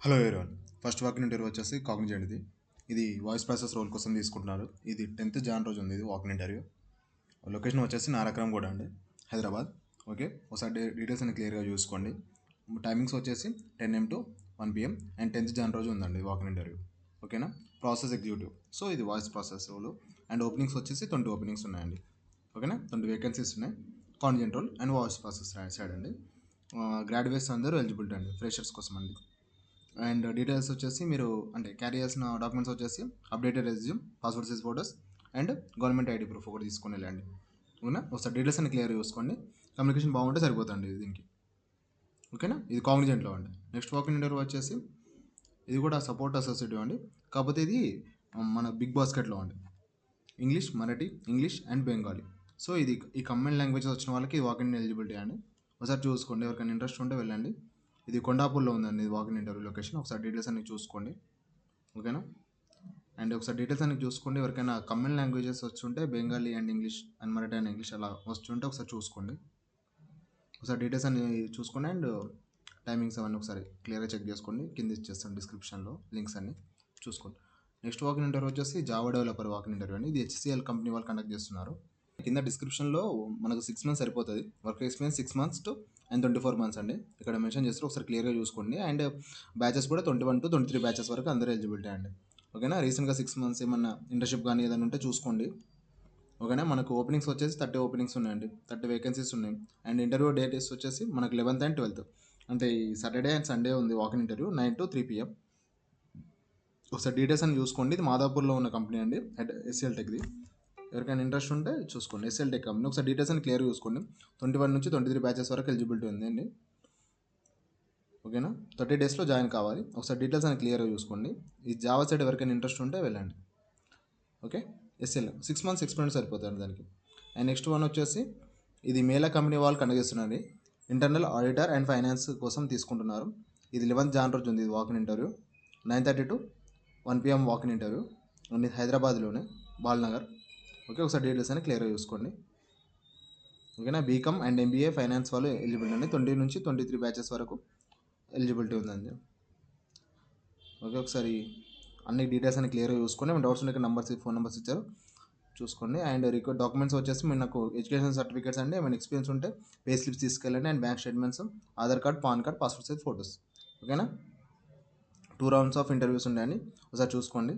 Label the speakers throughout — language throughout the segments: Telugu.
Speaker 1: Hello everyone. First walking interview వచ్చేసి కాగ్నిజెంట్ ఇది వాయిస్ ప్రాసెస్ రోల్ కోసం తీసుకుంటున్నారు. ఇది 10th జాన్ రోజు ఉంది. ఇది వాకింగ్ ఇంటర్వ్యూ. లొకేషన్ వచ్చేసి నారాయణగూడ కూడా అండి, హైదరాబాద్. ఓకే, ఒకసారి డీటెయిల్స్ అన్ని క్లియర్గా చూసుకోండి. టైమింగ్స్ వచ్చేసి 10 AM to 1 PM and 10th Jan రోజు ఉందండి వాకింగ్ ఇంటర్వ్యూ. ఓకేనా. Process executive. సో ఇది voice process role and openings వచ్చేసి 20 ఓపెనింగ్స్ ఉన్నాయండి. ఓకేనా, 20 వేకెన్సీస్ ఉన్నాయి. Cognizant role and voice process side అండి. గ్రాడ్యుయేట్స్ అందరూ ఎలిజిబిలిటీ అండి, ఫ్రెషర్స్ కోసం అండి. అండ్ డీటెయిల్స్ వచ్చేసి మీరు అంటే క్యారీ చేసిన డాక్యుమెంట్స్ వచ్చేసి updated resume, passport size photos and government ID proof ఒకటి తీసుకొని వెళ్ళండి. ఓకేనా, ఒకసారి డీటెయిల్స్ అన్ని క్లియర్ చూసుకోండి. కమ్యూనికేషన్ బాగుంటే సరిపోతుంది దీనికి. ఓకేనా, ఇది కాగ్నిజెంట్లో అండి. నెక్స్ట్ వాకింగ్ ఇంటర్వ్యూ వచ్చేసి ఇది కూడా సపోర్ట్ అసోసియేటివ్ అండి, కాకపోతే ఇది మన బిగ్ బాస్కెట్లో అండి. English, Marathi, English and Bengali. So ఇది ఈ కంబైన్ లాంగ్వేజెస్ వచ్చిన వాళ్ళకి వాకింగ్ ఎలిజిబిలిటీ అండి. ఒకసారి చూసుకోండి, ఎవరికైనా ఇంట్రెస్ట్ ఉంటే వెళ్ళండి. ఇది కొండాపూర్లో ఉందండి వాకింగ్ ఇంటర్వ్యూ లొకేషన్. ఒకసారి డీటెయిల్స్ అన్ని చూసుకోండి. ఓకేనా, అండ్ ఒకసారి డీటెయిల్స్ అన్ని చూసుకోండి. ఎవరికైనా కంబైన్ లాంగ్వేజెస్ వచ్చుంటే Bengali and English and Marathi and English అలా వస్తుంటే ఒకసారి చూసుకోండి. ఒకసారి డీటెయిల్స్ అన్ని చూసుకోండి అండ్ టైమింగ్స్ అవన్నీ ఒకసారి క్లియర్గా చెక్ చేసుకోండి. కింద ఇచ్చేస్తాను డిస్క్రిప్షన్లో లింక్స్ అన్ని చూసుకోండి. నెక్స్ట్ వాకింగ్ ఇంటర్వ్యూ వచ్చేసి జావా డెవలపర్ వాకింగ్ ఇంటర్వ్యూ అండి. ఇది HCL కంపెనీ వాళ్ళు కండక్ట్ చేస్తున్నారు. కింద డిస్క్రిప్షన్లో మనకు 6 months సరిపోతుంది. Work experience 6 months to and 24 months అండి. ఇక్కడ మెన్షన్ చేస్తారు, ఒకసారి క్లియర్గా చూసుకోండి. అండ్ బ్యాచెస్ కూడా 21 to 23 బ్యాచెస్ వరకు అందరూ ఎలిజిబిలిటీ అండి. ఓకేనా, రీసెంట్గా 6 months ఏమన్నా ఇంటర్న్షిప్ కానీ ఏదైనా ఉంటే చూసుకోండి. ఓకేనా, మనకు ఓపెనింగ్స్ వచ్చేసి 30 ఓపెనింగ్స్ ఉన్నాయండి, 30 వేకెన్సీస్ ఉన్నాయి. అండ్ ఇంటర్వ్యూ డేట్స్ వచ్చేసి మనకు 11th and 12th అంటే ఈ సాటర్డే అండ్ సండే ఉంది వాకింగ్ ఇంటర్వ్యూ 9 to 3 PM. ఒకసారి డీటెయిల్స్ అని చూసుకోండి. ఇది మాదాపూర్లో ఉన్న కంపెనీ అండి, HCL టెక్ది. ఎవరికైనా ఇంట్రెస్ట్ ఉంటే చూసుకోండి. HCL tech company. ఒకసారి డీటెయిల్స్ అని క్లియర్ చూసుకోండి. 21 నుంచి 23 బ్యాచెస్ వరకు ఎలిజిబిలిటీ ఉంది అండి. ఓకేనా, 30 daysలో జాయిన్ కావాలి. ఒకసారి డీటెయిల్స్ అని క్లియర్గా చూసుకోండి. ఈ జావా సైడ్ ఎవరికైనా ఇంట్రెస్ట్ ఉంటే వెళ్ళండి. ఓకే, HCL 6 months ఎక్స్పీరియన్స్ సరిపోతుంది దానికి. అండ్ నెక్స్ట్ వన్ వచ్చేసి ఇది మేలా కంపెనీ వాళ్ళు కండక్ట్ చేస్తున్నారు. ఇంటర్నల్ ఆడిటర్ అండ్ ఫైనాన్స్ కోసం తీసుకుంటున్నారు. ఇది 11th జాన్ రోజు ఉంది. ఇది walking interview 9:30 to 1 PM walking interview. హైదరాబాద్లోనే బాల్నగర్. ఓకే, ఒకసారి డీటెయిల్స్ అని క్లియర్గా చూసుకోండి. ఓకేనా, బీకామ్ అండ్ MBA ఫైనాన్స్ వాళ్ళు ఎలిజిబిలిటీ అండి. 20 నుంచి 23 బ్యాచెస్ వరకు ఎలిజిబిలిటీ ఉందండి. ఓకే, ఒకసారి అన్ని డీటెయిల్స్ అని క్లియర్గా చూసుకోండి. ఏమైనా డౌట్స్ ఉంటే ఫోన్ నెంబర్స్ ఇచ్చారు, చూసుకోండి. అండ్ రికార్డ్ డాక్యుమెంట్స్ వచ్చేసి మీరు నాకు ఎడ్యుకేషన్ సర్టిఫికేట్స్ అండి, ఏమైనా ఎక్స్పీరియన్స్ ఉంటే పే స్లిప్స్ తీసుకెళ్ళండి. And bank statements, Aadhaar card, PAN card, passport size photos. ఓకేనా, 2 rounds ఆఫ్ ఇంటర్వ్యూస్ ఉన్నాయని ఒకసారి చూసుకోండి.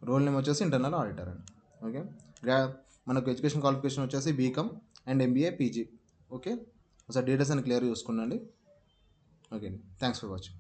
Speaker 1: రోల్ నేమ్ వచ్చేసి ఇంటర్నల్ ఆడిటర్ అండి. ఓకే, మనకు ఎడ్యుకేషన్ క్వాలిఫికేషన్ వచ్చేసి BCom and MBA PG. Okay, ఒకసారి డీటెయిల్స్ అని క్లియర్ చూసుకోండి. Okay, thanks for watching.